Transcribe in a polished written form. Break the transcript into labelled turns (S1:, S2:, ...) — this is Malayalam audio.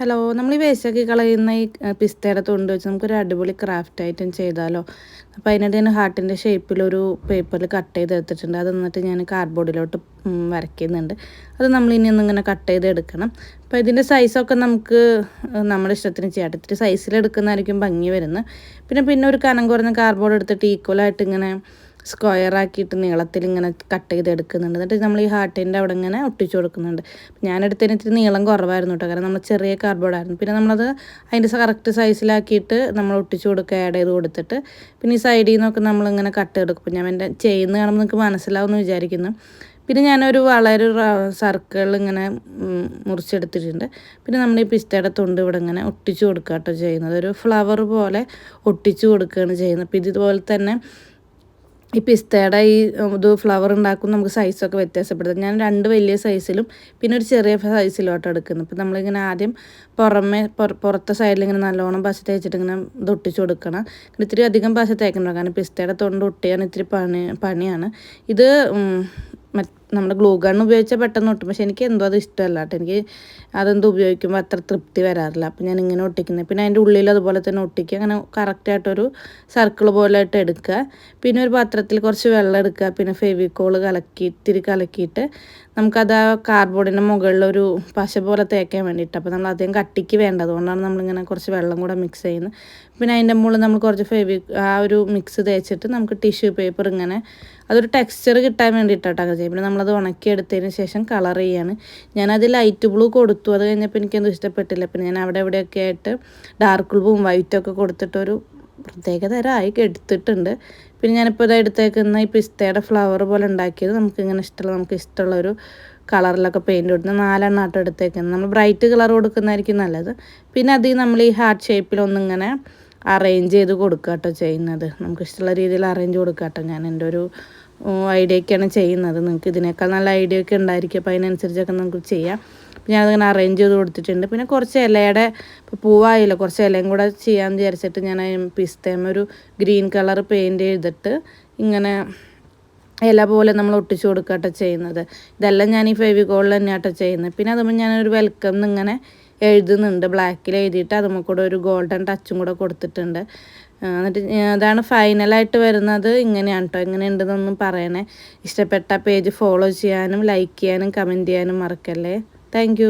S1: ഹലോ, നമ്മൾ ഈ വേസ്റ്റൊക്കെ കളയുന്ന ഈ പിസ്തയുടെ തൊണ്ട് വെച്ച് നമുക്കൊരു അടിപൊളി ക്രാഫ്റ്റ് ഐറ്റം ചെയ്താലോ? അപ്പോൾ അതിനായിട്ട് ഞാൻ ഹാർട്ടിൻ്റെ ഷേപ്പിലൊരു പേപ്പറിൽ കട്ട് ചെയ്തെടുത്തിട്ടുണ്ട്. അത് എന്നിട്ട് ഞാൻ കാർഡ്ബോർഡിലോട്ട് വരയ്ക്കുന്നുണ്ട്. അത് നമ്മളിനി ഒന്നിങ്ങനെ കട്ട് ചെയ്തെടുക്കണം. അപ്പോൾ ഇതിൻ്റെ സൈസൊക്കെ നമുക്ക് നമ്മുടെ ഇഷ്ടത്തിന് ചെയ്യാം. ഇത്തിരി സൈസിലെടുക്കുന്നതായിരിക്കും ഭംഗി വരുന്നത്. പിന്നെ ഒരു കനം കുറഞ്ഞ കാർഡ്ബോർഡ് എടുത്തിട്ട് ഈക്വലായിട്ട് ഇങ്ങനെ സ്ക്വയർ ആക്കിയിട്ട് നീളത്തിൽ ഇങ്ങനെ കട്ട് ചെയ്തെടുക്കുന്നുണ്ട്. എന്നിട്ട് നമ്മൾ ഈ ഹാർട്ടിൻ്റെ അവിടെ ഇങ്ങനെ ഒട്ടിച്ചു കൊടുക്കുന്നുണ്ട്. ഞാനെടുത്തതിന് ഇത്തിരി നീളം കുറവായിരുന്നു കേട്ടോ, കാരണം നമ്മൾ ചെറിയ കാർഡ്ബോർഡായിരുന്നു. പിന്നെ നമ്മളത് അതിൻ്റെ കറക്റ്റ് സൈസിലാക്കിയിട്ട് നമ്മൾ ഒട്ടിച്ചു കൊടുക്കുക, ആഡ് ചെയ്ത് കൊടുത്തിട്ട് പിന്നെ ഈ സൈഡിൽ നിന്നൊക്കെ നമ്മളിങ്ങനെ കട്ട് ചെയ്തെടുക്കും. ഞാൻ എൻ്റെ ചെയ്യുന്ന കാണുമ്പോൾ നിങ്ങൾക്ക് മനസ്സിലാവുമെന്ന് വിചാരിക്കുന്നു. പിന്നെ ഞാനൊരു വളരെ സർക്കിൾ ഇങ്ങനെ മുറിച്ചെടുത്തിട്ടുണ്ട്. പിന്നെ നമ്മൾ ഈ പിസ്തയുടെ തൊണ്ട് ഇവിടെ ഇങ്ങനെ ഒട്ടിച്ചു കൊടുക്കുക കേട്ടോ ചെയ്യുന്നത്. ഒരു ഫ്ലവർ പോലെ ഒട്ടിച്ചു കൊടുക്കുകയാണ് ചെയ്യുന്നത്. അപ്പോൾ ഇതുപോലെ തന്നെ ഈ പിസ്തയുടെ ഫ്ലവർ ഉണ്ടാക്കും നമുക്ക് സൈസൊക്കെ വ്യത്യാസപ്പെടുത്തും. ഞാൻ 2 വലിയ സൈസിലും പിന്നെ ഒരു ചെറിയ സൈസിലോട്ട് എടുക്കുന്നു. അപ്പോൾ നമ്മളിങ്ങനെ ആദ്യം പുറത്തെ സൈഡിൽ ഇങ്ങനെ നല്ലോണം പശ തേച്ചിട്ട് ഇങ്ങനെ ഇത് ഒട്ടിച്ചു കൊടുക്കണം. ഇത്തിരി അധികം പശ തേക്കണം, കാരണം പിസ്തയുടെ തൊണ്ട് ഒട്ടിയാൻ ഇത്തിരി പണിയാണ്. ഇത് നമ്മുടെ ഗ്ലൂ ഗൺ ഉപയോഗിച്ചാൽ പെട്ടെന്ന് ഒട്ടും, പക്ഷേ എനിക്ക് എന്തോ അത് ഇഷ്ടമല്ല കേട്ടോ. എനിക്ക് അതെന്തോ ഉപയോഗിക്കുമ്പോൾ അത്ര തൃപ്തി വരാറില്ല. അപ്പോൾ ഞാൻ ഇങ്ങനെ ഒട്ടിക്കുന്നത്. പിന്നെ അതിൻ്റെ ഉള്ളിൽ അതുപോലെ തന്നെ ഒട്ടിക്കുക, അങ്ങനെ കറക്റ്റായിട്ടൊരു സർക്കിൾ പോലെ ആയിട്ട് എടുക്കുക. പിന്നെ ഒരു പാത്രത്തിൽ കുറച്ച് വെള്ളം എടുക്കുക, പിന്നെ ഫെവിക്കോൾ ഇത്തിരി കലക്കിയിട്ട് നമുക്കത് ആ കാർഡ്ബോർഡിൻ്റെ മുകളിലൊരു പശ പോലെ തേക്കാൻ വേണ്ടിയിട്ട്. അപ്പോൾ നമ്മൾ അധികം കട്ടിക്ക് വേണ്ട, അതുകൊണ്ടാണ് നമ്മളിങ്ങനെ കുറച്ച് വെള്ളം കൂടെ മിക്സ് ചെയ്യുന്നത്. പിന്നെ അതിൻ്റെ മുകളിൽ നമ്മൾ കുറച്ച് ആ ഒരു മിക്സ് തേച്ചിട്ട് നമുക്ക് ടിഷ്യൂ പേപ്പർ ഇങ്ങനെ അതൊരു ടെക്സ്ചർ കിട്ടാൻ വേണ്ടിയിട്ടാണ് ചെയ്യും. പിന്നെ നമ്മളത് ഉണക്കിയെടുത്തതിന് ശേഷം കളർ ചെയ്യാണ്. ഞാനത് ലൈറ്റ് ബ്ലൂ കൊടുത്തു. അത് കഴിഞ്ഞപ്പോൾ എനിക്കൊന്നും ഇഷ്ടപ്പെട്ടില്ല. പിന്നെ ഞാൻ അവിടെ ഇവിടെയൊക്കെ ആയിട്ട് ഡാർക്ക് ബ്ലൂവും വൈറ്റൊക്കെ കൊടുത്തിട്ടൊരു പ്രത്യേക തരമായി എടുത്തിട്ടുണ്ട്. പിന്നെ ഞാനിപ്പോൾ ഇത് എടുത്തേക്കുന്ന ഈ പിസ്തയുടെ ഫ്ലവർ പോലെ ഉണ്ടാക്കിയത് നമുക്ക് ഇഷ്ടമുള്ളൊരു കളറിലൊക്കെ പെയിൻറ്റ് കൊടുത്ത് 4 എണ്ണമായിട്ട് എടുത്തേക്കുന്നത്. നമ്മൾ ബ്രൈറ്റ് കളർ കൊടുക്കുന്നതായിരിക്കും നല്ലത്. പിന്നെ അതിൽ നമ്മൾ ഈ ഹാർട്ട് ഷേപ്പിലൊന്നിങ്ങനെ അറേഞ്ച് ചെയ്ത് കൊടുക്കുക കേട്ടോ ചെയ്യുന്നത്. നമുക്കിഷ്ടമുള്ള രീതിയിൽ അറേഞ്ച് കൊടുക്കുക കേട്ടോ. ഞാൻ എൻ്റെ ഒരു ഐഡിയയൊക്കെയാണ് ചെയ്യുന്നത്. നിങ്ങൾക്ക് ഇതിനേക്കാൾ നല്ല ഐഡിയ ഒക്കെ ഉണ്ടായിരിക്കും. അപ്പോൾ അതിനനുസരിച്ചൊക്കെ നമുക്ക് ചെയ്യാം. ഞാനതിങ്ങനെ അറേഞ്ച് ചെയ്ത് കൊടുത്തിട്ടുണ്ട്. പിന്നെ കുറച്ച് ഇലയുടെ ഇപ്പോൾ പൂവായില്ല, കുറച്ച് ഇലയും കൂടെ ചെയ്യാമെന്ന് വിചാരിച്ചിട്ട് ഞാൻ പിസ്തേമ ഒരു ഗ്രീൻ കളർ പെയിൻറ്റ് ചെയ്തിട്ട് ഇങ്ങനെ ഇല പോലെ നമ്മൾ ഒട്ടിച്ചു കൊടുക്കട്ടോ ചെയ്യുന്നത്. ഇതെല്ലാം ഞാൻ ഈ ഫെവിക്കോളിൽ തന്നെയാട്ടോ ചെയ്യുന്നത്. പിന്നെ അതുമ്പോൾ ഞാനൊരു വെൽക്കം എന്നിങ്ങനെ എഴുതുന്നുണ്ട്, ബ്ലാക്കിൽ എഴുതിയിട്ട് അതുമ്പോൾ കൂടെ ഒരു ഗോൾഡൻ ടച്ചും കൂടെ കൊടുത്തിട്ടുണ്ട്. എന്നിട്ട് അതാണ് ഫൈനലായിട്ട് വരുന്നത്. ഇങ്ങനെയാണ് കേട്ടോ. എങ്ങനെയുണ്ടെന്നൊന്നും പറയണേ. ഇഷ്ടപ്പെട്ട പേജ് ഫോളോ ചെയ്യാനും ലൈക്ക് ചെയ്യാനും കമൻറ്റ് ചെയ്യാനും മറക്കല്ലേ. താങ്ക്